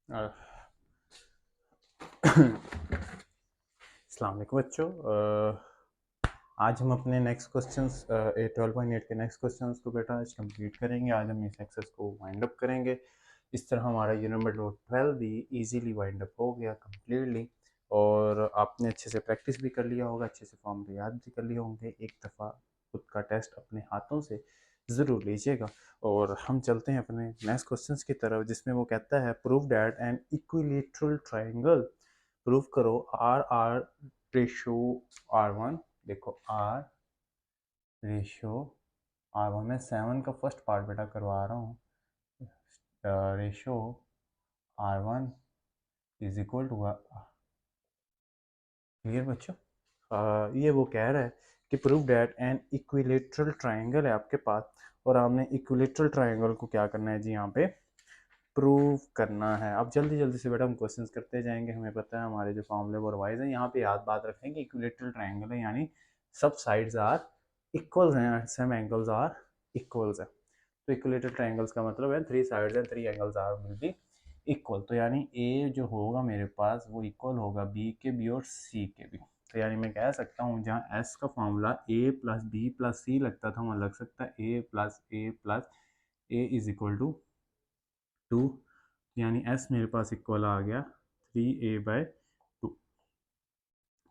अस्सलाम वालेकुम बच्चों। आज हम अपने नेक्स्ट क्वेश्चंस 12.8 के नेक्स्ट क्वेश्चंस को बेटा आज कंप्लीट करेंगे। आज हम इस एक्सरसाइज को वाइंड अप करेंगे। इस तरह हमारा यूनिट नंबर 12 भी इजीली वाइंड अप हो गया कम्प्लीटली। और आपने अच्छे से प्रैक्टिस भी कर लिया होगा, अच्छे से फॉर्मूले याद भी कर लिए होंगे। एक दफ़ा खुद का टेस्ट अपने हाथों से ज़रूर लीजिएगा। और हम चलते हैं अपने नेक्स्ट क्वेश्चंस की तरफ, जिसमें वो कहता है prove that an equilateral triangle, prove करो R R ratio R one. देखो आर रेशो आर वन में 7 का फर्स्ट पार्ट बेटा करवा रहा हूँ। Ratio R one is equal to, clear बच्चों? ये वो कह रहा है कि prove that an equilateral triangle है आपके पास, और आपने इक्विलेटरल ट्राइंगल को क्या करना है जी, यहाँ पे प्रूव करना है। अब जल्दी जल्दी से बेटा हम क्वेश्चंस करते जाएंगे। हमें पता है हमारे जो फॉर्मूले वो रिवाइज है। यहाँ पे याद बात रखेंगे इक्विलेटरल ट्राइंगल है, यानी सब साइड्स आर इक्वल्स हैं, सम एंगल्स आर इक्वल्स है। तो इक्विलेटरल ट्राइंगल्स का मतलब है 3 sides and 3 angles are will be equal. तो यानी ए जो होगा मेरे पास वो इक्वल होगा बी के भी और सी के भी। तो यानी मैं कह सकता हूँ जहाँ एस का formula A plus B plus C लगता था, वहाँ लग सकता है A plus A is equal to 2। यानी एस मेरे पास इक्वल आ गया 3a/2।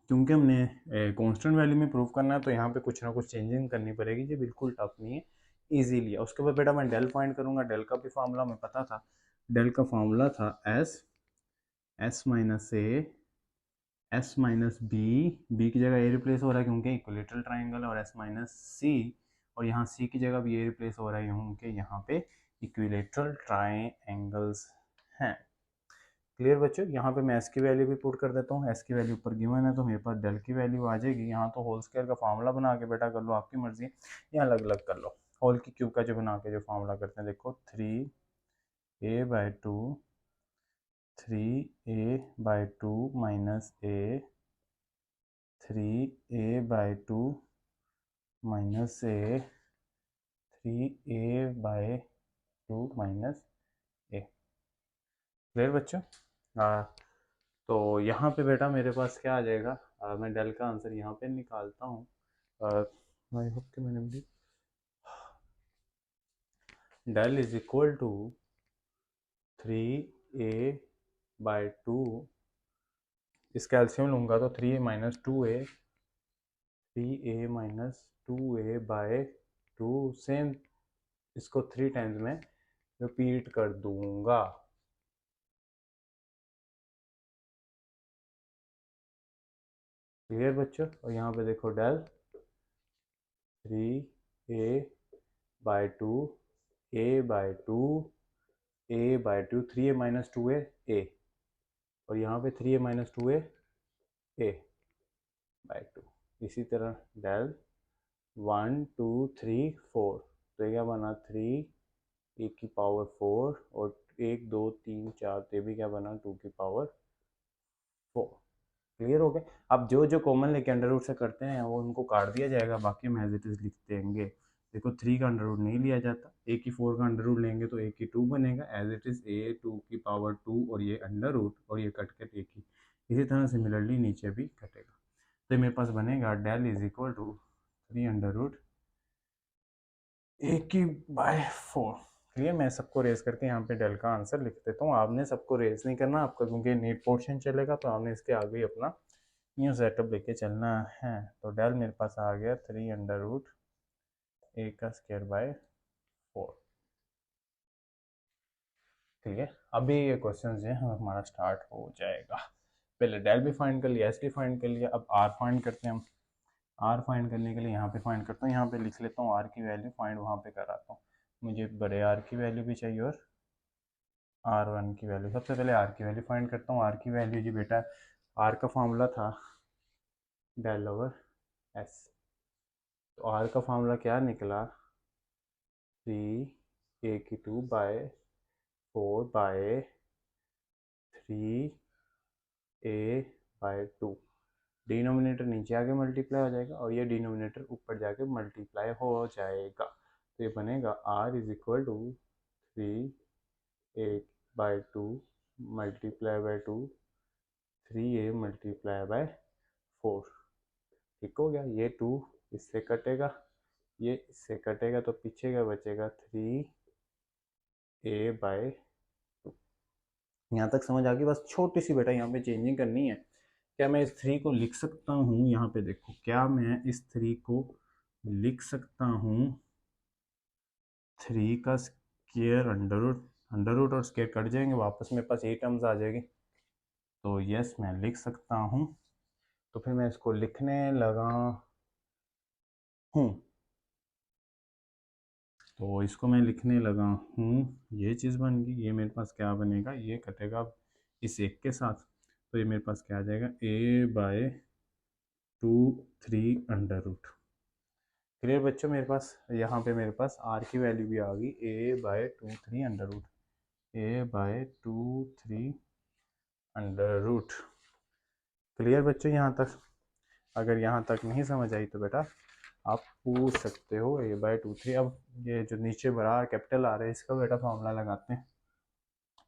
क्योंकि हमने कांस्टेंट वैल्यू में प्रूव करना है तो यहाँ पे कुछ ना कुछ चेंजिंग करनी पड़ेगी। ये बिल्कुल टफ नहीं है, इजीली है। उसके बाद बेटा मैं डेल फाइंड करूँगा। डेल का भी फार्मूला हमें पता था। डेल का फार्मूला था एस माइनस बी की जगह ए रिप्लेस हो रहा है क्योंकि इक्विलेटरल ट्राइंगल है, और एस माइनस सी, और यहाँ सी की जगह भी ए रिप्लेस हो रहा है क्योंकि यहाँ पे इक्विलेटरल ट्राइंगल्स हैं। क्लियर बच्चों? यहाँ पे मैं एस की वैल्यू भी पुट कर देता हूँ। एस की वैल्यू ऊपर गिवन है तो मेरे पास डेल की वैल्यू आ जाएगी। यहाँ तो होल स्क्वायर का फार्मूला बना के बेटा कर लो, आपकी मर्जी, या अलग अलग कर लो। होल की क्यूब का जो बना के जो फार्मूला करते हैं, देखो 3a/2, 3a/2 माइनस ए, 3a/2 माइनस ए, 3a/2 माइनस ए। क्लियर बच्चों? तो यहाँ पे बेटा मेरे पास क्या आ जाएगा? मैं डेल का आंसर यहाँ पे निकालता हूँ। आई होप कि मैंने भी del is equal to 3a/2, इसका एलसीएम लूंगा तो 3a-2a, 3a-2a/2। सेम इसको 3 टाइम्स में रिपीट कर दूंगा। क्लियर बच्चों? और यहाँ पे देखो del 3a/2, a/2, a/2, 3a-2a a, और यहाँ पे 3a-2a a/2। इसी तरह डेल 1 2 3 4, तो ये क्या बना 3 e⁴, और 1 2 3 4, तो ये भी क्या बना 2⁴। क्लियर हो गया? अब जो जो कॉमन लेके अंडर रूट से करते हैं वो उनको काट दिया जाएगा, बाकी हम एज इट इज लिख देंगे। देखो 3 का अंडर रूट नहीं लिया जाता, a⁴ का अंडर रूट लेंगे तो a⁴ बनेगा एज इट इज a⁴, और ये अंडर रूट और ये कट के a। इसी तरह सिमिलरली नीचे भी कटेगा। तो मेरे पास बनेगा del is equal to 3 under root a⁴। Clear? मैं सबको रेज करके यहाँ पे डेल का आंसर लिख देता हूँ। आपने सबको रेज नहीं करना आपका, क्योंकि नीट पोर्शन चलेगा तो आपने इसके आगे अपना न्यू सेटअप लेके चलना है। तो डेल मेरे पास आ गया 3 अंडर रूट a²/4। ठीक है, अभी ये क्वेश्चन जो है हमारा स्टार्ट हो जाएगा। पहले डेल भी फाइंड कर लिया, एस भी फाइंड कर लिया, अब आर फाइंड करते हैं हम। आर फाइंड करने के लिए यहाँ पे फाइंड करता हूँ, यहाँ पे लिख लेता हूँ आर की वैल्यू, फाइंड वहाँ पे कराता हूँ। मुझे बड़े आर की वैल्यू भी चाहिए और आर वन की वैल्यू। सबसे पहले आर की वैल्यू फाइंड करता हूँ। आर की वैल्यू जी बेटा, आर का फॉर्मूला था डेल ओवर एस। तो आर का फॉर्मूला क्या निकला? 3a⁴/3a/2। डिनोमिनेटर नीचे आके मल्टीप्लाई हो जाएगा और ये डिनोमिनेटर ऊपर जाके मल्टीप्लाई हो जाएगा। तो ये बनेगा r is equal to 3a/2 multiply by 2, 3a multiply by 4। ठीक हो गया। ये 2 इससे कटेगा, ये इससे कटेगा, तो पीछे क्या बचेगा 3a बाय 2। यहाँ तक समझ आ गई। बस छोटी सी बेटा यहाँ पे चेंजिंग करनी है। क्या मैं इस 3 को लिख सकता हूँ, यहाँ पे देखो, क्या मैं इस 3 को लिख सकता हूँ 3 का स्केयर अंडर रूट और स्केयर कट जाएंगे, वापस मेरे पास ये टर्म्स आ जाएगी। तो यस मैं लिख सकता हूँ। तो फिर मैं इसको लिखने लगा हूँ। तो इसको मैं लिखने लगा हूँ, ये चीज़ बन गई। ये मेरे पास क्या बनेगा, ये कटेगा इस एक के साथ, तो ये मेरे पास क्या आ जाएगा a by 2 3 under root. Clear बच्चों? मेरे पास यहाँ पे मेरे पास r की वैल्यू भी आ गई, a by 2 3 under root, a by 2 3 under root. Clear बच्चों यहाँ तक? अगर यहाँ तक नहीं समझ आई तो बेटा आप पूछ सकते हो a बाय 2 3। अब ये जो नीचे बड़ा कैपिटल आ रहा है, इसका बेटा फॉर्मूला लगाते हैं।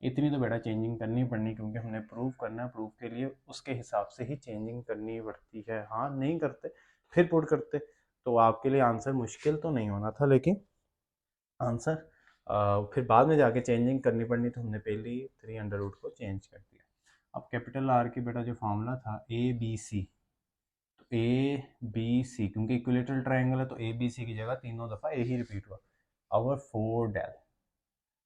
इतनी तो बेटा चेंजिंग करनी पड़नी, क्योंकि हमने प्रूव करना है। प्रूफ के लिए उसके हिसाब से ही चेंजिंग करनी पड़ती है। हाँ, नहीं करते फिर पुट करते तो आपके लिए आंसर मुश्किल तो नहीं होना था, लेकिन आंसर फिर बाद में जाके चेंजिंग करनी पड़नी, तो हमने पहले ही 3 अंडर रूट को चेंज कर दिया। अब कैपिटल आर की बेटा जो फॉर्मूला था ए बी सी, तो ए बी सी क्योंकि इक्विलेटरल ट्राइंगल है, तो ए बी सी की जगह तीनों दफ़ा ए ही रिपीट हुआ। अवर 4 डेल,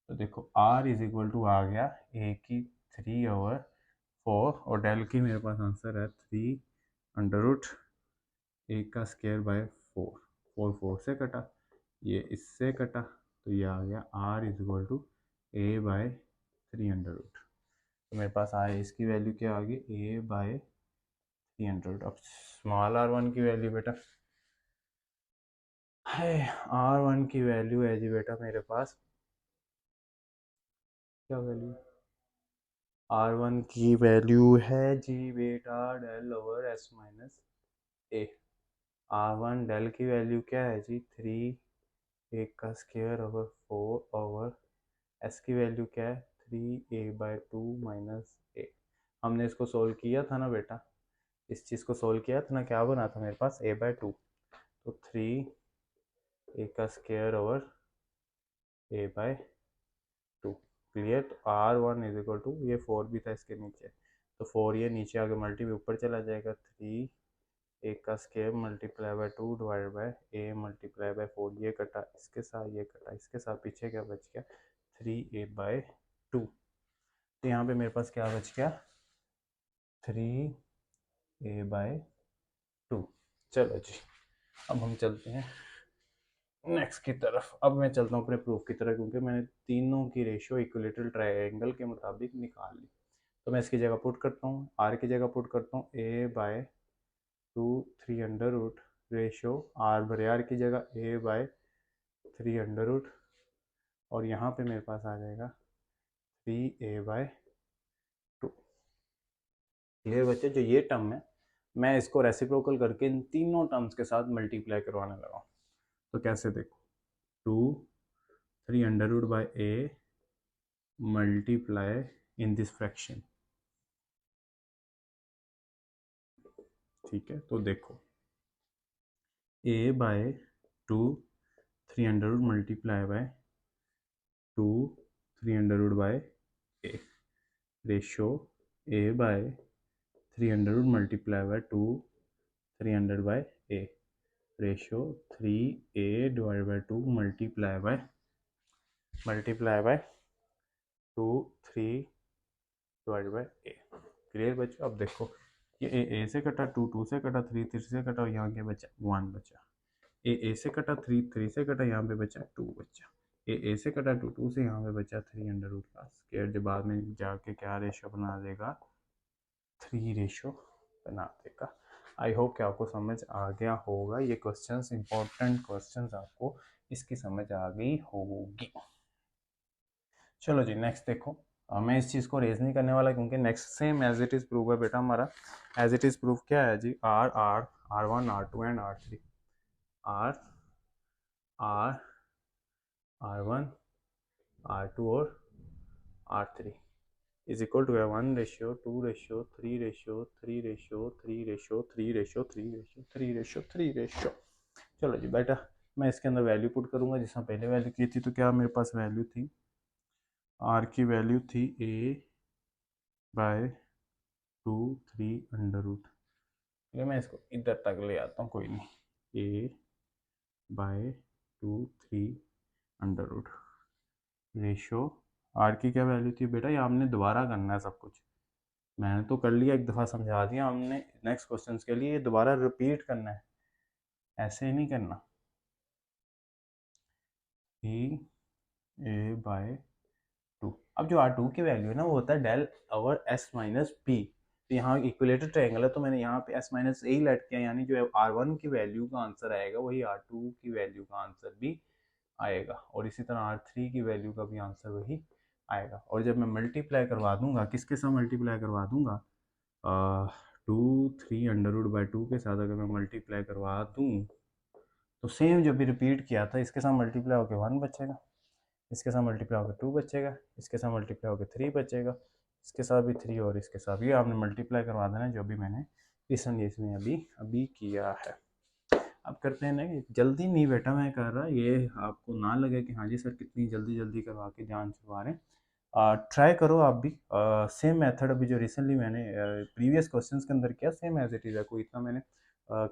तो देखो r इज इक्वल टू आ गया a की 3 ओवर 4, और डेल की मेरे पास आंसर है 3 अंडर रूट a का स्केयर बाय 4। 4 4 से कटा, ये इससे कटा, तो ये आ गया r is equal to a by 3 under root. तो मेरे पास आया, इसकी वैल्यू क्या आ गई a बाय 3 अंडर रूट। अब स्मॉल r1 की वैल्यू बेटा है, r1 की वैल्यू है जी बेटा मेरे पास, क्या वैल्यू, R1 की वैल्यू है जी बेटा डेल ओवर एस माइनस ए। R1 डेल की वैल्यू क्या है जी 3 ए का स्केयर ओवर 4 ओवर एस की वैल्यू क्या है 3 a बाय 2 माइनस ए। हमने इसको सोल्व किया था ना बेटा, इस चीज़ को सोल्व किया था ना, क्या बना था मेरे पास a बाय 2, तो 3 a का square over a by 2। Clear? तो R1 इज इक्वल टू, ये 4 भी था इसके नीचे, तो 4 ये नीचे आगे मल्टी भी ऊपर चला जाएगा, 3 a का square multiply by 2 divide by a multiply by 4। ये कटा इसके साथ, ये कटा इसके साथ, पीछे क्या बच गया 3a बाय 2। तो यहाँ पे मेरे पास क्या बच गया 3a बाय 2। चलो जी, अब हम चलते हैं नेक्स्ट की तरफ। अब मैं चलता हूँ अपने प्रूफ की तरफ, क्योंकि मैंने तीनों की रेशियो इक्विलेटरल ट्रायंगल के मुताबिक निकाल ली। तो मैं इसकी जगह पुट करता हूँ, आर की जगह पुट करता हूँ a by 2 3 under root ratio R भरे आर की जगह a बाय 3 अंडर रूट, और यहाँ पे मेरे पास आ जाएगा 3a बाय 2। क्लियर बच्चे? जो ये टर्म है, मैं इसको रेसिप्रोकल करके इन तीनों टर्म्स के साथ मल्टीप्लाई करवाने लगा। तो कैसे देखो, 2 3 under root by a multiply in this fraction. ठीक है, तो देखो a by 2 3 under root multiply by 2 3 under root by a ratio a by 3 under root multiply by 2 300 by a ratio 3a divide by 2 multiply by 2 3 divide by a। Clear बच्चों? अब देखो, ये a से कटा, 2 2 से कटा, 3 3 से कटा, और यहाँ क्या बचा 1 बचा। a से कटा, 3 3 से कटा, यहाँ पे बचा 2 बचा। a से कटा, 2 2 से, यहाँ पे बचा 3 अंडर रूट का स्क्वायर, जो बाद में जाके क्या रेशियो बना देगा 3 रेशियो बना देगा। आई होप कि आपको समझ आ गया होगा। ये क्वेश्चंस इंपॉर्टेंट क्वेश्चंस आपको इसकी समझ आ गई होगी। चलो जी, नेक्स्ट देखो। मैं इस चीज़ को रेज नहीं करने वाला, क्योंकि next same as it is proof है बेटा हमारा। एज इट इज़ प्रूफ क्या है जी, R1 R2 and R3, R R1 R2 और R3। Is equal to 1:2:3:3:3:3:3:3:3:3। चलो जी बेटा, मैं इसके अंदर वैल्यू पुट करूंगा जिसमें पहले वैल्यू की थी। तो क्या मेरे पास वैल्यू थी, आर की वैल्यू थी a/2 3 अंडर रूट। चलिए मैं इसको इधर तक ले आता हूँ, कोई नहीं, a/2 3 under root ratio. Are की क्या वैल्यू थी बेटा, ये हमने दोबारा करना है सब कुछ। मैंने तो कर लिया, एक दफ़ा समझा दिया हमने। नेक्स्ट क्वेश्चन के लिए दोबारा रिपीट करना है, ऐसे नहीं करना। a/2। अब जो R2 की वैल्यू है ना, वो होता है del over S minus P। तो यहाँ इक्विलेटर ट्रायंगल है, तो मैंने यहाँ पे S माइनस ए लेट किया, यानी जो R1 की वैल्यू का आंसर आएगा वही R2 की वैल्यू का आंसर भी आएगा, और इसी तरह R3 की वैल्यू का भी आंसर वही आएगा। और जब मैं मल्टीप्लाई करवा दूंगा, किसके साथ मल्टीप्लाई करवा दूंगा, 2 3 अंडर रूट बाई 2 के साथ अगर मैं मल्टीप्लाई करवा दूँ, तो सेम जो भी रिपीट किया था इसके साथ मल्टीप्लाई होकर 1 बचेगा, इसके साथ मल्टीप्लाई होकर 2 बचेगा, इसके साथ मल्टीप्लाई होकर 3 बचेगा, इसके साथ भी 3 और इसके साथ भी। आपने मल्टीप्लाई करवा देना जो भी मैंने इस संदेश में अभी अभी किया है। अब करते हैं ना, जल्दी नहीं बेटा मैं कर रहा, ये आपको ना लगे कि हाँ जी सर कितनी जल्दी जल्दी करवा के जान छुड़वा रहे हैं। ट्राई करो आप भी, सेम मेथड अभी जो रिसेंटली मैंने प्रीवियस क्वेश्चंस के अंदर किया, सेम एज इट इज़ है। कोई इतना मैंने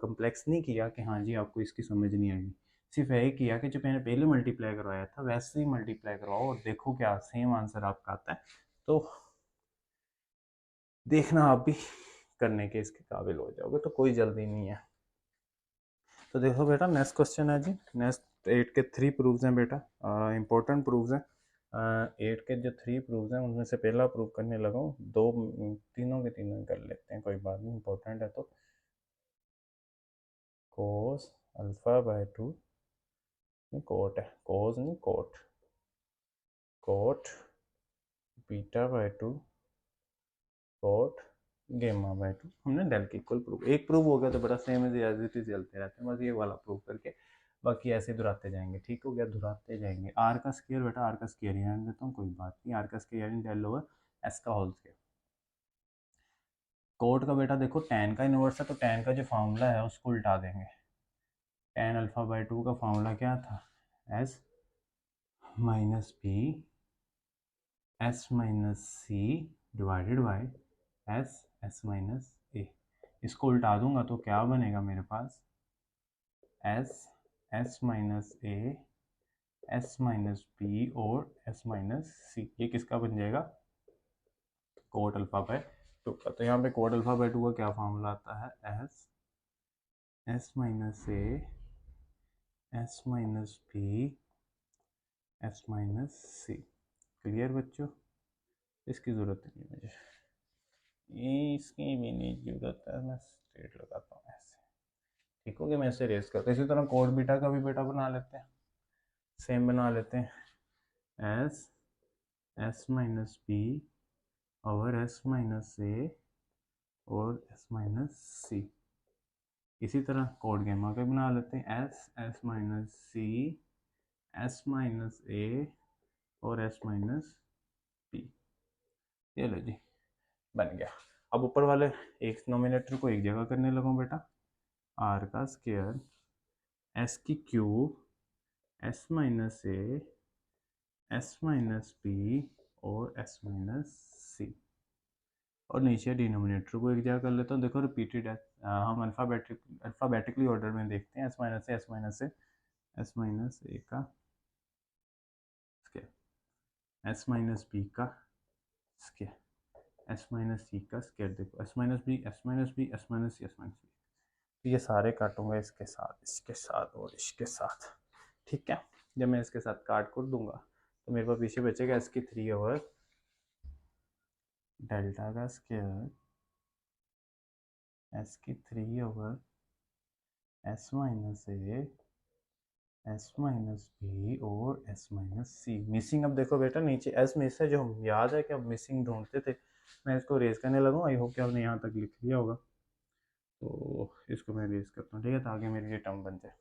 कम्प्लेक्स नहीं किया कि हाँ जी आपको इसकी समझ नहीं आएगी। सिर्फ यही किया कि जो मैंने पहले मल्टीप्लाई करवाया था वैसे ही मल्टीप्लाई करवाओ और देखो क्या सेम आंसर आपका आता है। तो देखना आप भी करने के इसके काबिल हो जाओगे, तो कोई जल्दी नहीं है। तो देखो बेटा, नेक्स्ट क्वेश्चन है जी। नेक्स्ट 8 के 3 प्रूव्स हैं बेटा, इंपॉर्टेंट प्रूव्स हैं। 8 के जो 3 प्रूव्स हैं उनमें से पहला प्रूव करने लगा हूँ, तीनों के तीनों कर लेते हैं, कोई बात नहीं, इंपॉर्टेंट है। तो कोस अल्फा बाय 2, कोट है, कोस नहीं cot, cot beta by 2, cot gamma by 2। हमने डेल के इक्वल प्रूव, एक प्रूव हो गया तो बड़ा सेम एज इट इज चलते रहते हैं, बस ये वाला प्रूव करके बाकी ऐसे दुहराते जाएंगे। ठीक हो गया, दुहराते जाएंगे। आर का स्क्वायर बेटा, आर का स्क्वायर ही रहने देता हूँ, कोई बात नहीं। आर का स्क्वायर यानी डेल ओवर एस का होल स्क्वायर। कोट का बेटा देखो tan का इनवर्स है, तो tan का जो फार्मूला है उसको उल्टा देंगे। tan अल्फा बाय 2 का फार्मूला क्या था, S minus B S minus C divided by S minus A. इसको उल्टा दूंगा तो क्या बनेगा मेरे पास, S minus A S minus B और एस माइनस सी। ये किसका बन जाएगा, कोट अल्फा बाय 2 का। तो यहाँ पे कोट अल्फा बाय 2 का क्या फार्मूला आता है, S minus A S minus B S minus C. Clear बच्चों, इसकी ज़रूरत नहीं है मुझे, इसकी भी नहीं ज़रूरत है, मैं स्ट्रेट लगाता हूँ ऐसे। ठीक हो गया, मैं ऐसे रेस करता हूँ। इसी तरह कोड बीटा का भी बेटा बना लेते हैं, सेम बना लेते हैं, S minus B over S minus A और एस माइनस सी। इसी तरह कोड गेमा का बना लेते हैं, S minus C S minus A और एस माइनस पी। ये लो जी, बन गया। अब ऊपर वाले एक नोमिनेटर को एक जगह करने लगा बेटा, आर का स्क्वायर एस की cube S minus A S minus B और एस माइनस सी, और नीचे डिनोमिनेटर को एक जगह कर लेता हूँ। देखो रिपीटेड है, हम अल्फ़ाबेटिकली ऑर्डर में देखते हैं, S minus A S minus A S minus A का स्क्वायर एस माइनस बी का स्क्वायर एस माइनस सी का स्क्वायर। देखो S minus B S minus B S minus C S minus B, तो ये सारे काटूंगा इसके साथ और इसके साथ। ठीक है, जब मैं इसके साथ काट कर दूंगा तो मेरे पास पीछे बचेगा इसकी 3 ओवर डेल्टा का स्क्वायर एस की 3 over S minus A S minus B और एस माइनस सी। मिसिंग, अब देखो बेटा नीचे एस मिस है, जो हम याद है कि अब मिसिंग ढूंढते थे। मैं इसको रेज करने लगा, आई होप कि आपने यहाँ तक लिख लिया होगा, तो इसको मैं रेज करता हूँ, ठीक है, ताकि मेरी ये टर्म बन जाए।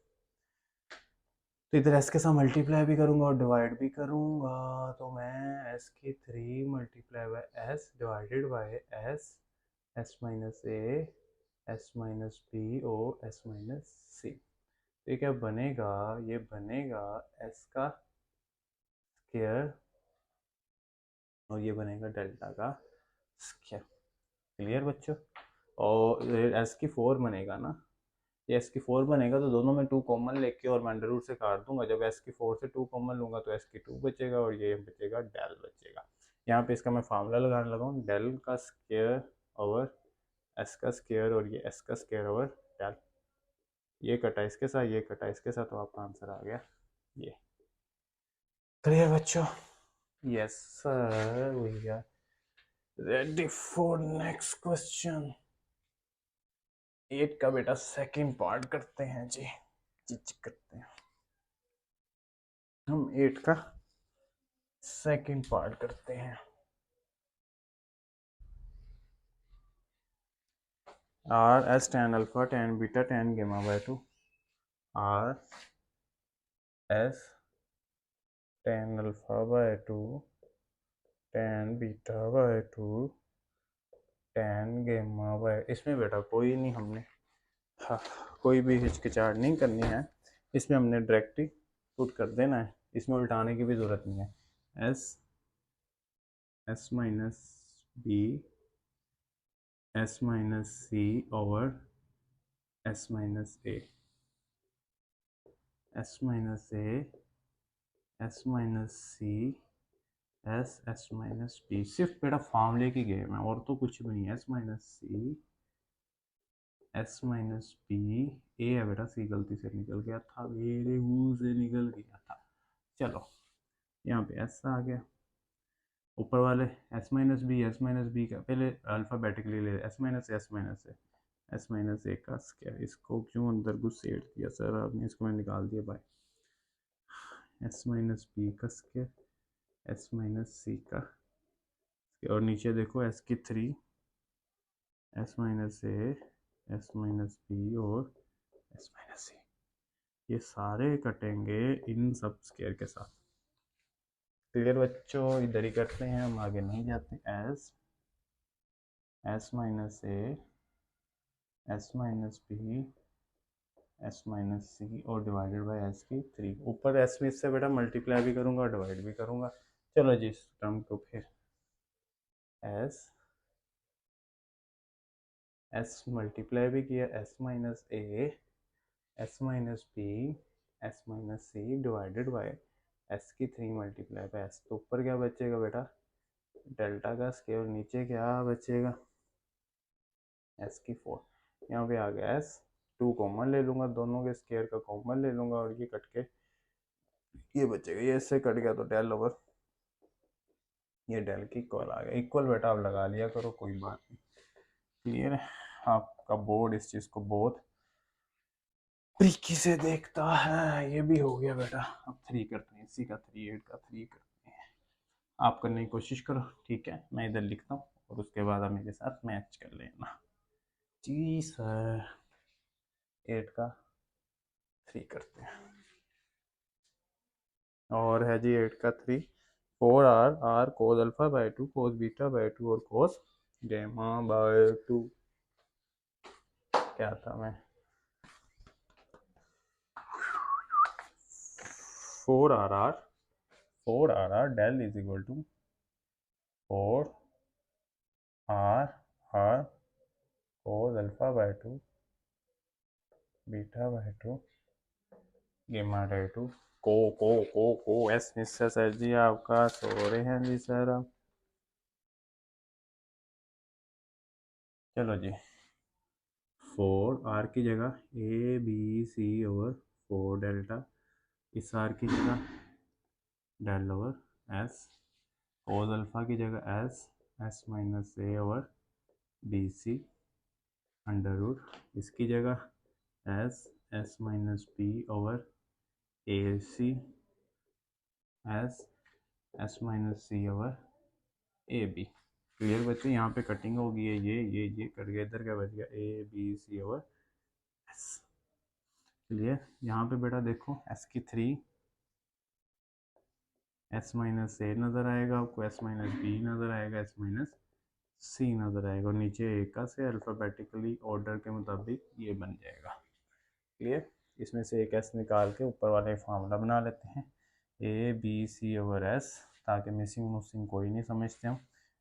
तो इधर एस के साथ मल्टीप्लाई भी करूँगा और डिवाइड भी करूँगा, तो मैं एस की 3 multiply by S divided by S, S minus A, S minus B और एस माइनस सी। तो ये क्या बनेगा, ये बनेगा एस का स्क्वायर और ये बनेगा डेल्टा का स्क्वायर। क्लियर बच्चों? और एस की 4 बनेगा ना, ये एस की 4 बनेगा तो दोनों में 2 कॉमन लेके और मैं अंडर रूट से काट दूंगा। जब एस की 4 से 2 कॉमन लूंगा तो एस की 2 बचेगा और ये बचेगा डेल बचेगा। यहाँ पे इसका मैं फार्मूला लगाने लगा हूँ, डेल का स्क्वायर ओवर एस का स्क्वायर और ये एस का स्क्वायर ओवर डेल। ये कटा इसके साथ, ये कटा इसके साथ, तो आपका आंसर आ गया ये। क्लियर बच्चों? Yes sir, we are ready for next question. 8 का बेटा सेकंड पार्ट करते हैं जी, करते हैं हम 8 का सेकंड पार्ट करते हैं। R S tan alpha tan beta tan gamma by 2, R S tan alpha by 2 tan beta by 2 tan gamma by, इसमें बेटा कोई नहीं, हमने हाँ कोई भी हिचकिचाहट नहीं करनी है, इसमें हमने डायरेक्ट ही पुट कर देना है, इसमें उल्टाने की भी ज़रूरत नहीं है। S minus B S minus C over S minus A, S minus A S minus C S minus B. सिर्फ बेटा फार्मूले की गेम है और तो कुछ भी नहीं है। S minus C S minus B, A है बेटा, सी गलती से निकल गया था, मेरे मुंह से निकल गया था। चलो यहाँ पे एस आ गया, ऊपर वाले एस माइनस बी का पहले अल्फ़ाबेटिकली ले, S minus S minus A का स्क्वायर। इसको क्यों अंदर घुसेड़ दिया सर आपने, इसको मैं निकाल दिया बाय एस माइनस बी का स्क्वायर एस माइनस सी का, और नीचे देखो एस की 3 S minus A S minus B और एस माइनस सी, ये सारे कटेंगे इन सब स्क्वायर के साथ। क्लियर बच्चों? इधर ही करते हैं, हम आगे नहीं जाते। S minus A S minus B S minus C और डिवाइडेड बाय एस की 3, ऊपर एस में इससे बेटा मल्टीप्लाई भी करूंगा और डिवाइड भी करूंगा। चलो जी इस टर्म को फिर एस मल्टीप्लाई भी किया, S minus A S minus B S minus C divided by S की 3 मल्टीप्लाई बाय एस, तो ऊपर क्या बचेगा बेटा डेल्टा का स्क्वायर, नीचे क्या बचेगा एस की 4। यहाँ पे आ गया एस, 2 कॉमन ले लूंगा, दोनों के स्क्वायर का कॉमन ले लूंगा और ये कट के ये बचेगा, ये इससे कट गया तो डेल ओवर ये डेल की इक्वल आ गया। इक्वल बेटा आप लगा लिया करो, कोई बात नहीं। क्लियर है? आपका बोर्ड इस चीज़ को बहुत बारीकी से देखता है। ये भी हो गया बेटा। अब 3 करते हैं, इसी का 3 8 का 3 करते हैं। आप करने की कोशिश करो, ठीक है? मैं इधर लिखता हूँ और उसके बाद आप मेरे साथ मैच कर लेना। जी सर, 8 का 3 करते हैं और है जी 8 का 3 4 R cos alpha by 2 cos beta by 2 और कोस गेमा बाय 2। क्या था मैं 4 R del is equal to 4 R cos alpha by 2 beta by 2 gamma by 2 को एस मिस्टर सर जी आपका सो रहे हैं जी सर आप। चलो जी 4 आर की जगह A B C over 4 delta, इस आर की जगह del over S, cos alpha की जगह S minus A over B C under root, इसकी जगह S minus B over A C S minus C over A B. Clear बच्चे? यहाँ पे कटिंग होगी है, ये कट गया, इधर क्या बच गया A B C over S. Clear? यहाँ पे बेटा देखो एस की 3 एस माइनस ए नज़र आएगा आपको, एस माइनस बी नज़र आएगा, एस माइनस सी नज़र आएगा, और नीचे ए का से अल्फ़ाबेटिकली ऑर्डर के मुताबिक ये बन जाएगा। क्लियर? इसमें से एक एस निकाल के ऊपर वाले फार्मूला बना लेते हैं, A B C over S, ताकि मिसिंग मुसिंग कोई नहीं समझते हम।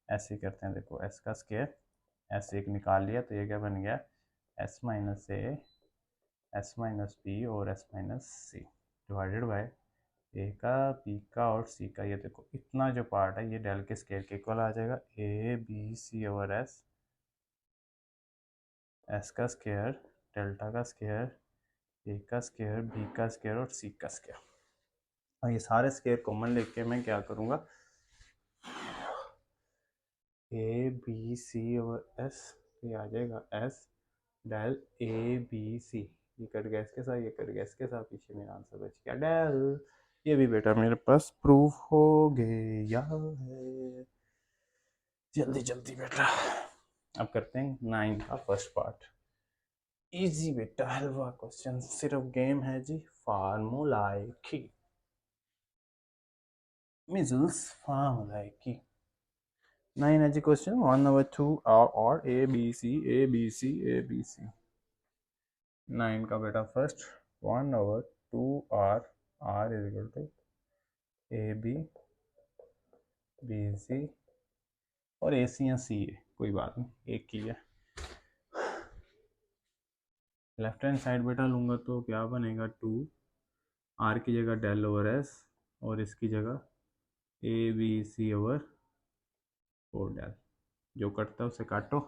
ऐसे करते हैं, देखो एस का स्क्वायर, एस एक निकाल लिया तो ये क्या बन गया, S minus A, S minus B और S minus C divided by A का, बी का और सी का। ये देखो इतना जो पार्ट है ये डेल के स्क्वायर के इक्वल आ जाएगा, A B C over S, S का स्क्वायर, डेल्टा का स्क्वायर, ए का स्क्वायर, बी का स्क्वायर और सी का स्क्वायर। और ये सारे स्क्वायर कॉमन लेके मैं क्या करूँगा, A B C over S, ये आ जाएगा S del A B C, ये कट गया इसके साथ, ये कट गया इसके साथ, पीछे मेरा आंसर बच गया डेल। ये भी बेटा मेरे पास प्रूफ हो गया है। जल्दी जल्दी बेटा, अब करते हैं 9 का फर्स्ट पार्ट। इजी बेटा हलवा क्वेश्चन, सिर्फ गेम है जी, फार्मूलाए की, मिजल्स फार्मूलाए की। 9 है जी क्वेश्चन, 1/2 और A B C A B C A B C. 9 का बेटा first 1/2 R, R is equal to A B B C और ए सी या सी ए, कोई बात नहीं एक ही है। लेफ्ट हैंड साइड बेटा लूँगा तो क्या बनेगा, 2 आर की जगह डेल ओवर एस और इसकी जगह A B C over 4 del, जो कटता है उसे काटो,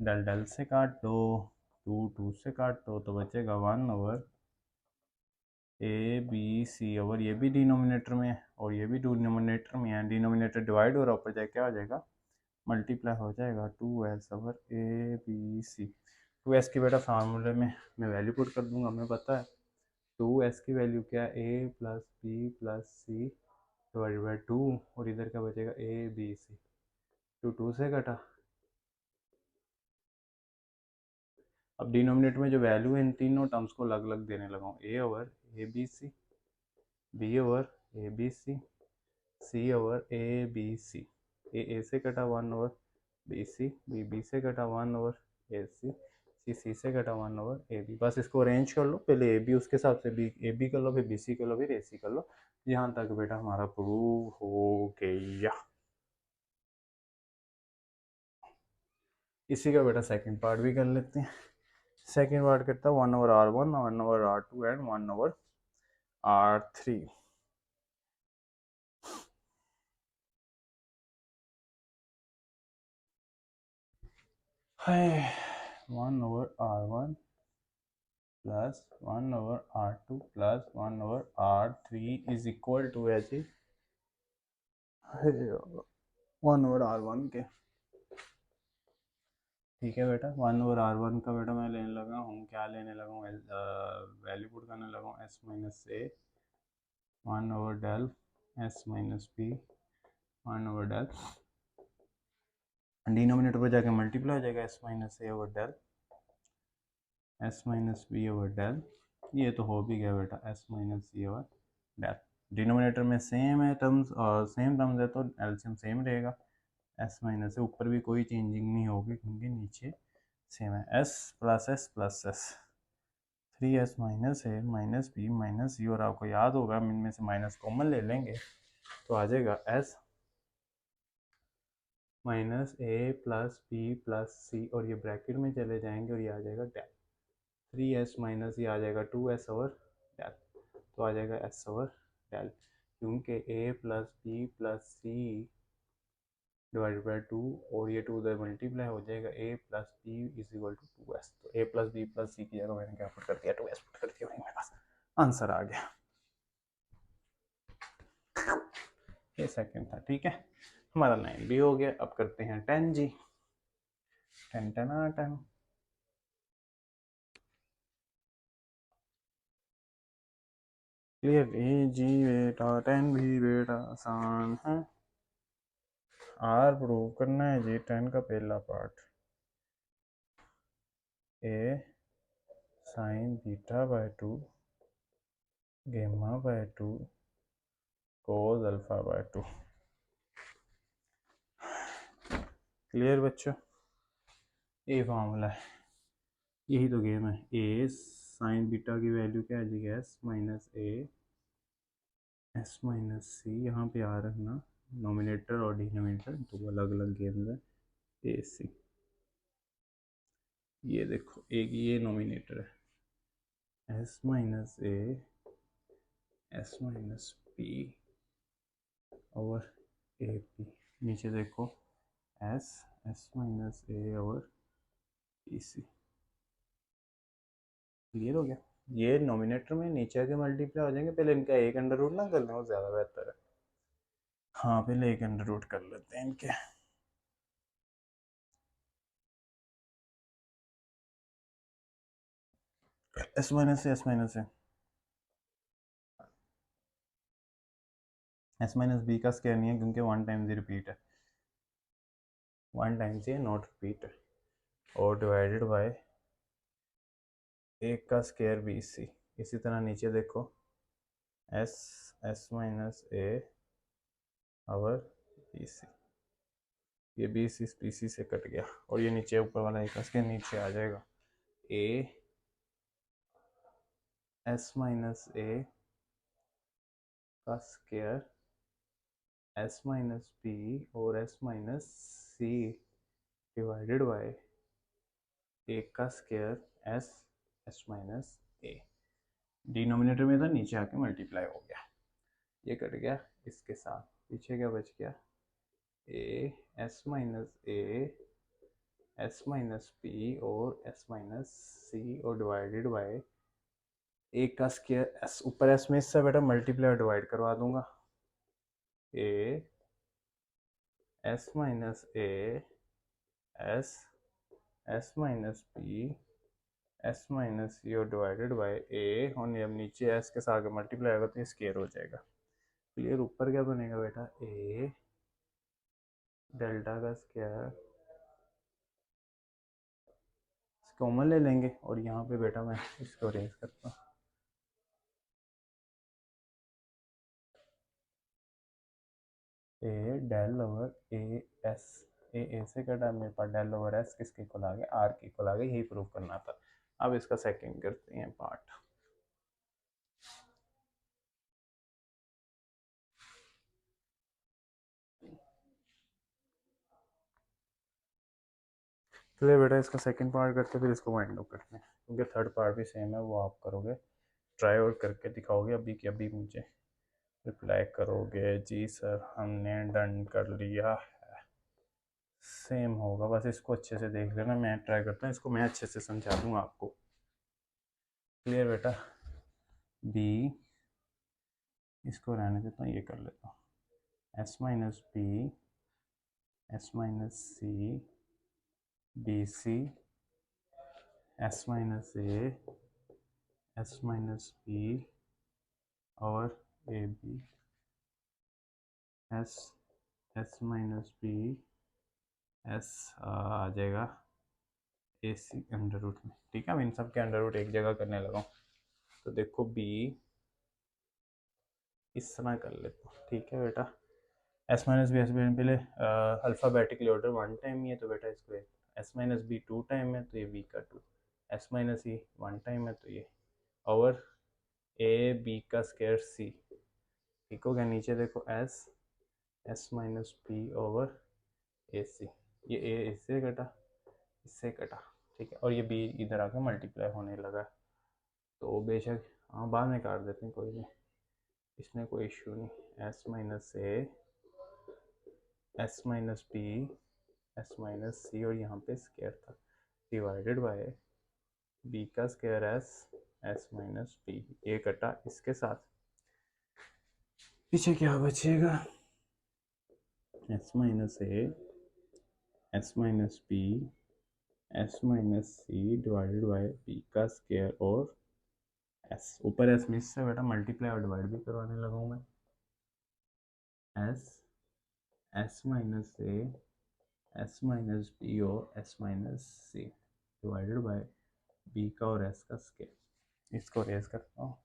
डेल डेल से काट दो, 2 2 से काट दो तो बचेगा 1/, ए बी सी ओवर, ये भी डिनोमिनेटर में है और ये भी डिनोमिनेटर में है, डिनोमिनेटर डिवाइड हो रहा है, ऊपर जाए क्या हो जाएगा, मल्टीप्लाई हो जाएगा, 2s over A B C. 2s की बेटा फार्मूले में मैं वैल्यू पुट कर दूंगा, हमें पता है 2s की वैल्यू क्या है, A plus B plus C divided by 2, और इधर क्या बचेगा, ए बी सी, 2 2 से कटा। अब डिनोमिनेटर में जो वैल्यू है इन तीनों टर्म्स को अलग अलग देने लगा हूँ, A over A B C, B over A B C, C over A B C, A से कटा 1/, बी सी, बी से कटा 1/, ए सी से कटा 1/, ए बी। बस इसको अरेंज कर लो, पहले ए बी उसके हिसाब से बी ए बी कर लो, फिर बी सी कर लो, फिर ए सी कर लो। यहाँ तक बेटा हमारा प्रूव हो गया। इसी का बेटा सेकंड पार्ट भी कर लेते हैं। सेकंड पार्ट करता है 1/r1, 1/r2 एंड 1/r3। है 1/r1 plus 1/r2 plus 1/r3 is equal to है जी 1/r1 के। ठीक है बेटा, 1/r1 का बेटा मैं लेने लगा हूँ, क्या लेने लगा हूँ, वैल्यू पुट करने लगा हूँ, S minus A 1/del S minus B 1/del, denominator पर जाके मल्टीप्लाई हो जाएगा, S minus A over del S minus B over del, ये तो हो भी गया बेटा, S minus C over del. Denominator में सेम है टर्म्स और सेम टर्म्स है तो एलसीएम सेम रहेगा, एस माइनस से ऊपर भी कोई चेंजिंग नहीं होगी क्योंकि नीचे सेम है, S plus S 3s minus A minus B minus C, और आपको याद होगा इनमें से माइनस कॉमन ले लेंगे तो आ जाएगा एस माइनस ए प्लस बी प्लस सी, और ये ब्रैकेट में चले जाएंगे और ये आ जाएगा डेल, 3s माइनस ये आ जाएगा 2s ओवर डेल, तो आ जाएगा s ओवर डेल, क्योंकि a plus B plus C divided by 2 और ये 2 उधर मल्टीप्लाई हो जाएगा, a plus B is equal to 2s, तो a plus B plus C की जगह मैंने क्या पुट कर दिया, 2s पुट कर दिया, मेरे पास आंसर आ गया। ये सेकंड था, ठीक है, हमारा 9 भी हो गया। अब करते हैं 10 जी, 10 10 10। क्लियर जी बेटा, 10 भी बेटा आसान है। आर प्रूव करना है जी, 10 का पहला part, A sine beta by 2 gamma by 2 cos alpha by 2। Clear बच्चों, ये फॉर्मूला है, यही तो गेम है। ए साइन बीटा की वैल्यू क्या आ जाएगी, S minus A S minus C, यहाँ पे आ रखना नोमिनेटर और डिनोमिनेटर दो अलग अलग गेम्स है। ए सी, ये देखो एक ये नोमिनेटर है, S minus A S minus P और ए पी, नीचे देखो एस एस माइनस ए और पी सी। क्लियर हो गया, ये नोमिनेटर में नीचे के मल्टीप्लाई हो जाएंगे। पहले इनका एक अंडर रूट ना कर लें, वो ज़्यादा बेहतर है। हाँ पहले एक अंडर रूट कर लेते हैं इनके। एस माइनस से एस माइनस से एस माइनस बी का स्क्वायर नहीं है क्योंकि वन टाइम्स रिपीट है, वन टाइम्स ये नॉट रिपीट है, और डिवाइडेड बाय एक का स्क्वायर बी सी। इसी तरह नीचे देखो एस एस माइनस ए और बी सी, ये बी सी बी सी से कट गया और ये नीचे ऊपर वाला एक का स्क्वायर नीचे आ जाएगा। ए एस माइनस ए का स्क्वायर एस माइनस बी और S minus C divided by एक का square S S minus A. Denominator में था, नीचे आके मल्टीप्लाई हो गया, ये कट गया इसके साथ, पीछे क्या बच गया, ए S minus A S minus P और एस माइनस सी और डिवाइडेड बाय एक का स्क्वायर एस, ऊपर एस में इससे बेटा मल्टीप्लाई डिवाइड करवा दूंगा, A S minus A S S minus P S minus C और डिवाइडेड बाय ए, और अब नीचे एस के साथ मल्टीप्लाई होगा तो ये स्क्वायर हो जाएगा। क्लियर, ऊपर क्या बनेगा बेटा, ए डेल्टा का स्क्वायर कॉमन ले लेंगे और यहाँ पे बेटा मैं इसको रेज करता हूँ, ए डेल ओवर ए एस, ए से कटा मेरे पास डेल ओवर एस किसके इक्वल आ गया, आर के इक्वल आ गया, यही प्रूव करना था। अब इसका सेकंड करते हैं पार्ट। चलिए बेटा इसका सेकंड पार्ट करते फिर इसको वाइंड अप करते हैं, क्योंकि थर्ड पार्ट भी सेम है, वो आप करोगे ट्राई और करके दिखाओगे अभी कि अभी मुझे रिप्लाई करोगे जी सर हमने डन कर लिया है। सेम होगा, बस इसको अच्छे से देख लेना, मैं ट्राई करता हूँ, इसको मैं अच्छे से समझा दूंगा आपको। क्लियर बेटा, बी इसको रहने देता हूँ, ये कर लेता हूँ, S minus B S minus C B C S minus A S minus B और A B S S minus B S आ जाएगा ए सी अंडर रूट में। ठीक है, मैं इन सब के अंडर रूट एक जगह करने लगा हूँ, तो देखो बी इस तरह कर लेता हूँ। ठीक है बेटा, S minus B S B पहले अल्फ़ाबेटिकली ऑर्डर वन टाइम ही है, तो बेटा इसको S minus B two time है तो ये बी का two, S minus E one time है तो ये, और ए बी का स्क्वायर सी। ठीक हो गया, नीचे देखो S S minus B over A C, ये ए इससे कटा इससे कटा, ठीक है, और ये बी इधर आकर मल्टीप्लाई होने लगा, तो बेशक हाँ बाद में काट देते हैं, कोई नहीं, इसमें कोई इश्यू नहीं। S minus A S minus B S minus C और यहाँ पे स्क्वायर था, डिवाइडेड बाय बी का square S S minus B, ये कटा इसके साथ, पीछे क्या बचेगा, S minus A S minus B S minus C divided by B का स्क्वायर और एस, ऊपर एस में इससे बेटा मल्टीप्लाई और डिवाइड भी करवाने लगा हूँ मैं, S S minus A S minus B और S minus C divided by B का और एस का स्क्वायर। इसको रेज करता हूँ,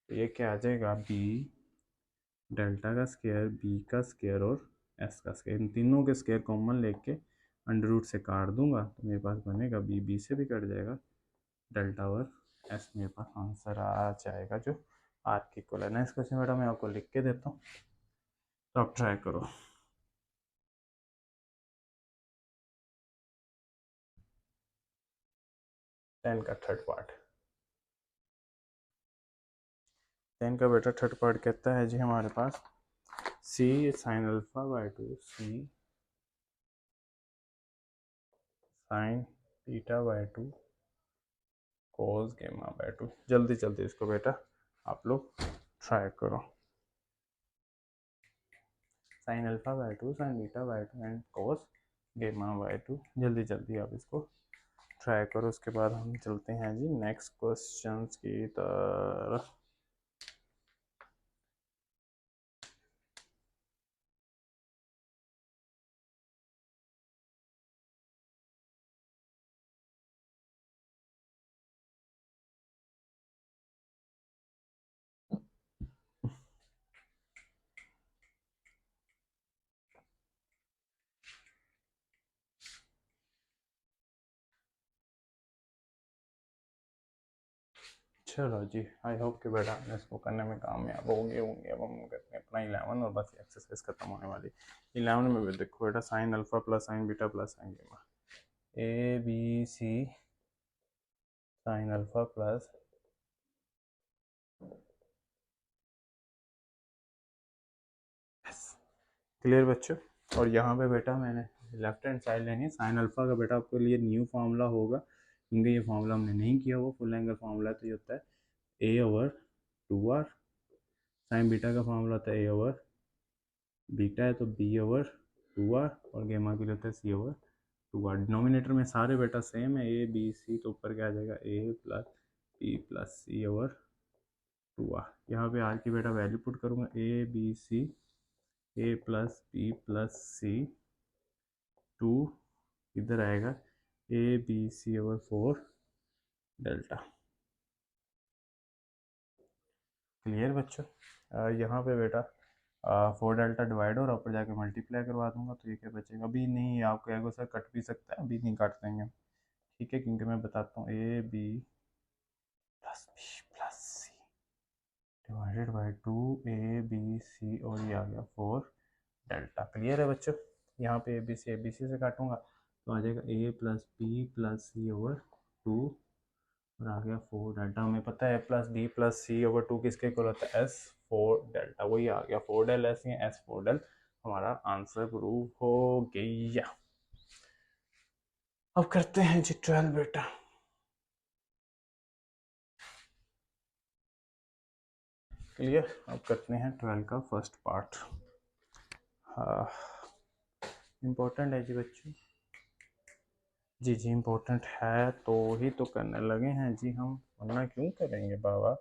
तो ये क्या आ जाएगा, बी डेल्टा का स्क्वायर, बी का स्क्वायर और एस का स्क्वायर, इन तीनों के स्क्वायर कॉमन लेके अंडर रूट से काट दूंगा तो मेरे पास बनेगा बी, बी से भी कट जाएगा, डेल्टा ओवर एस मेरे पास आंसर आ जाएगा जो आर के इक्वल है। नेक्स्ट क्वेश्चन बेटा मैं आपको लिख के देता हूँ तो आप ट्राई करो। 10 का थर्ड पार्ट, 10 का बेटा थर्ड पार्ट कहता है जी हमारे पास C sine alpha by two, C sine beta by two cos gamma by to. जल्दी जल्दी इसको बेटा आप लोग ट्राई करो। Sign alpha by to, sign beta by to and cos gamma by to. जल्दी जल्दी आप इसको ट्राई करो। उसके बाद हम चलते हैं जी नेक्स्ट क्वेश्चन की तरफ। चलो जी, आई होप कि बेटा हमने इसको करने में कामयाब होंगे। अब हम करते हैं अपना 11 और बस एक्सरसाइज खत्म होने वाली। 11 में भी देखो बेटा sine alpha plus sine beta plus sine gamma, A B C sine alpha plus clear बच्चों। और यहाँ पे बेटा मैंने लेफ्ट हैंड साइड लेनी है। साइन अल्फा का बेटा आपके लिए न्यू फार्मूला होगा क्योंकि ये फार्मूला हमने नहीं किया हुआ, फुल एंगल फार्मूला है, तो ये होता है ए ओवर 2r। साइन बीटा का फार्मूला होता है ए ओवर बीटा है तो बी ओवर 2r, और गेमा के लिए होता है सी ओवर 2r। डिनोमिनेटर में सारे बेटा सेम है, ए बी सी, तो ऊपर क्या आ जाएगा A plus B plus C over 2r। यहाँ पे आर की बेटा वैल्यू पुट करूँगा, A B C, A plus B plus C, 2 इधर आएगा A B C over 4 delta. Clear बच्चों। यहाँ पे बेटा 4 डेल्टा डिवाइड और ऊपर जाके मल्टीप्लाई करवा दूंगा तो ये क्या बचेगा। अभी नहीं, आप कहोगे सर कट भी सकता है, अभी नहीं काट देंगे, ठीक है, क्योंकि मैं बताता हूँ A B plus C divided by 2 A B C, और ये आ गया 4 डेल्टा। क्लियर है बच्चों। यहाँ पे ए बी सी से काटूंगा तो आ जाएगा A plus B plus C over 2, और आ गया 4 डेल्टा। हमें पता है plus B plus C over 2 किसके इक्वल होता है, एस 4 डेल्टा। वही आ गया 4 डेल एस या एस 4 डेल, हमारा आंसर प्रूव हो गया। अब करते हैं जी 12 बेटा। क्लियर। अब करते हैं 12 का फर्स्ट पार्ट। हाँ, इम्पोर्टेंट है जी बच्चों, जी जी इम्पोर्टेंट है तो ही तो करने लगे हैं जी हम, वरना क्यों करेंगे बाबा।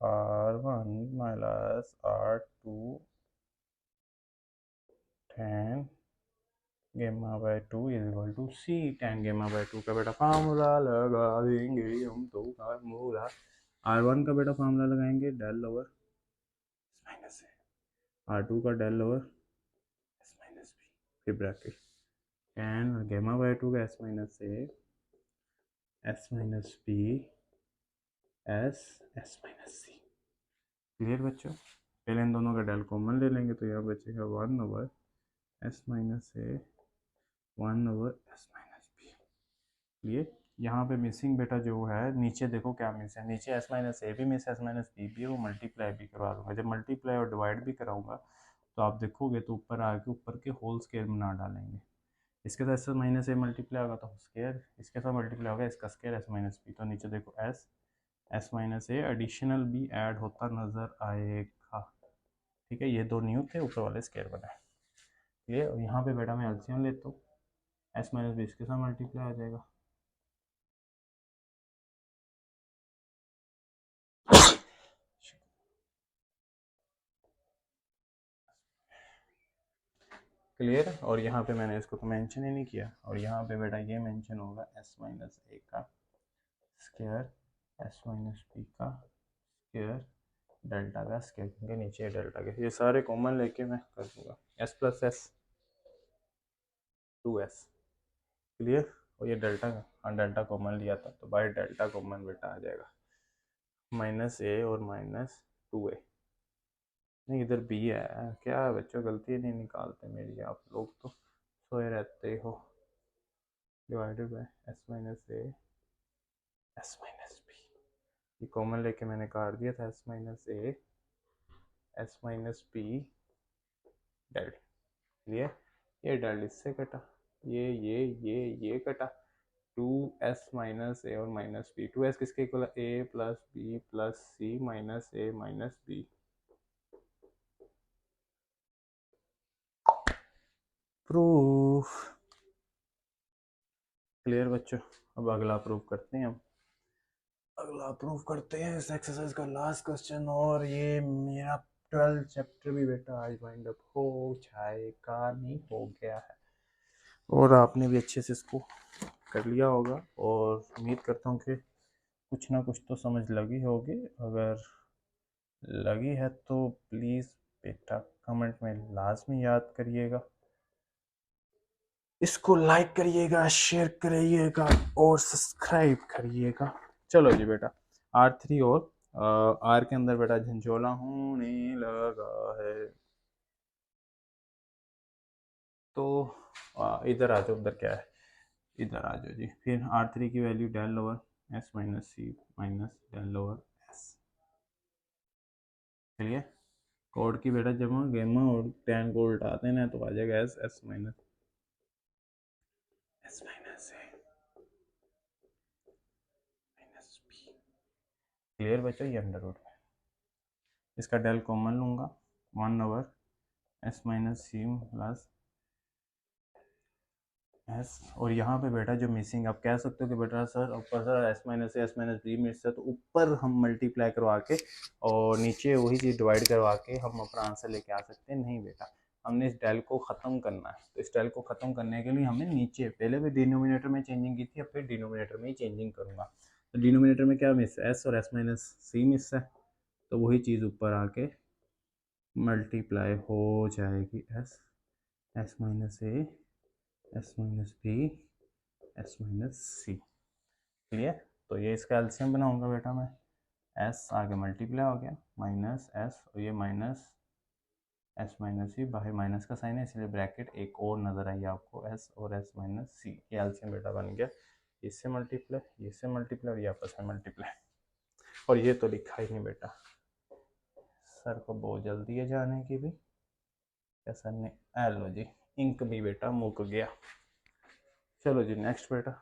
R1 minus R2 10 gamma by 2 is equal to C. 10 gamma by 2 का बेटा फार्मूला लगा देंगे हम तो फार्मूला। R1 का बेटा फार्मूला लगाएंगे डेल ओवर माइनस है, R2 का del over S minus B, फिर ब्रैकेट 10 गेमा बाय 2 का S minus A, S minus B, S S minus C. Clear बच्चों। पहले इन दोनों का डेल कॉमन ले लेंगे तो यहाँ बचेगा 1 ओवर एस माइनस ए, 1 ओवर एस माइनस बी। ये यहाँ पे मिसिंग बेटा जो है, नीचे देखो क्या मिस है, नीचे एस माइनस ए भी मिस है, एस माइनस बी भी है, वो मल्टीप्लाई भी करवा दूंगा। जब मल्टीप्लाई और डिवाइड भी कराऊंगा तो आप देखोगे तो ऊपर आके ऊपर के होल स्केयर में ना डालेंगे। इसके साथ एस माइनस ए मल्टीप्लाई होगा तो स्केयर, इसके साथ मल्टीप्लाई होगा इसका स्केयर एस माइनस बी, तो नीचे देखो एस एस माइनस ए एडिशनल भी ऐड होता नज़र आएगा। ठीक है, ये दो न्यू थे, ऊपर वाले स्केयर बनाए। ये यहाँ पे बेटा मैं एलसीएम लेता हूँ, एस माइनस बी इसके साथ मल्टीप्लाई आ जाएगा, क्लियर। और यहाँ पे मैंने इसको तो मेंशन ही नहीं किया, और यहाँ पे बेटा ये मेंशन होगा एस माइनस ए का स्क्वायर, एस माइनस बी का स्क्वायर, डेल्टा का स्केल के नीचे डेल्टा के, ये सारे कॉमन लेके मैं कर दूंगा S plus S 2s। Clear. और ये डेल्टा, हाँ डेल्टा कॉमन लिया था तो बाय डेल्टा कॉमन बेटा आ जाएगा माइनस ए और माइनस 2a। नहीं इधर बी है, क्या बच्चों गलती नहीं निकालते मेरी, आप लोग तो सोए रहते हो। Divided by S minus A S minus B, ये कॉमन लेके मैंने काट दिया था S minus A S minus B del. ये डेल इससे कटा, ये कटा, 2s माइनस ए और माइनस बी, 2s किसके इक्वल है, A plus B plus C minus A minus B. Proof clear बच्चों। अब अगला प्रूफ करते हैं, इस एक्सरसाइज का लास्ट क्वेश्चन, और ये मेरा 12 चैप्टर भी बेटा आज वाइंड अप हो जाएगा, नहीं हो गया है, और आपने भी अच्छे से इसको कर लिया होगा, और उम्मीद करता हूँ कि कुछ ना कुछ तो समझ लगी होगी। अगर लगी है तो प्लीज़ बेटा कमेंट में लाजमी याद करिएगा, इसको लाइक करिएगा, शेयर करिएगा और सब्सक्राइब करिएगा। चलो जी बेटा, R3 और R के अंदर बेटा झंझोला होने लगा है, तो इधर आ जाओ, उधर क्या है, इधर आ जाओ जी। फिर R3 की value del over S minus C minus del over S. चलिए कोड की बेटा जमा गेमा और टेन को उल्टाते हैं ना तो आ जाएगा S S minus A minus B. Clear बच्चों, ये अंडर रूट में इसका डेल कॉमन लूंगा 1 over S minus C plus S, और यहाँ पे बेटा जो मिसिंग, आप कह सकते हो कि बेटा सर ऊपर sir S minus B miss है, तो ऊपर हम मल्टीप्लाई करवा के और नीचे वही चीज़ डिवाइड करवा के हम अपना आंसर लेके आ सकते हैं। नहीं बेटा, हमने इस डेल को ख़त्म करना है, तो इस डेल को ख़त्म करने के लिए हमें नीचे पहले भी डिनोमिनेटर में चेंजिंग की थी, अब फिर डिनोमिनेटर में ही चेंजिंग करूँगा। तो डिनोमिनेटर में क्या मिस है, एस और एस माइनस सी मिस है, तो वही चीज़ ऊपर आके मल्टीप्लाई हो जाएगी S S minus A S minus B S minus C. Clear. तो ये इसका एलसीएम बनाऊंगा बेटा मैं, एस आगे मल्टीप्लाई हो गया माइनस एस, और ये माइनस एस माइनस सी, बाहर माइनस का साइन है इसलिए ब्रैकेट एक और नज़र आई आपको, एस और एस माइनस सी, ये एलसीएम बेटा बन गया। इससे मल्टीप्लाई, इससे मल्टीप्लाई और ये आपस में मल्टीप्लाई, और ये तो लिखा ही नहीं बेटा, सर को बहुत जल्दी है जाने की भी, क्या सर ने, लो जी इंक भी बेटा मुक गया। चलो जी नेक्स्ट बेटा,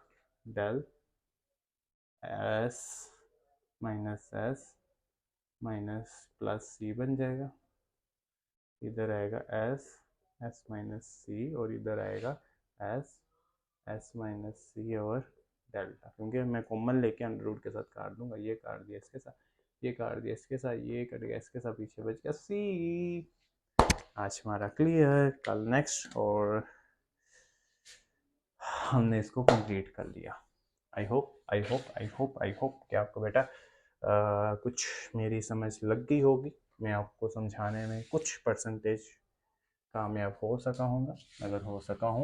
डेल एस माइनस प्लस सी बन जाएगा, इधर आएगा एस एस माइनस सी, और इधर आएगा एस एस माइनस सी और डेल्टा, क्योंकि मैं कॉमन लेके अंडर रूट के साथ काट दूंगा, ये काट दिया इसके साथ, ये काट दिया इसके साथ, ये कट गया इसके साथ, पीछे बच गया सी। आज हमारा क्लियर, कल नेक्स्ट, और हमने इसको कंप्लीट कर लिया। आई होप कि आपको बेटा कुछ मेरी समझ लग गई होगी, मैं आपको समझाने में कुछ परसेंटेज कामयाब हो सका हूँगा, अगर हो सका हूँ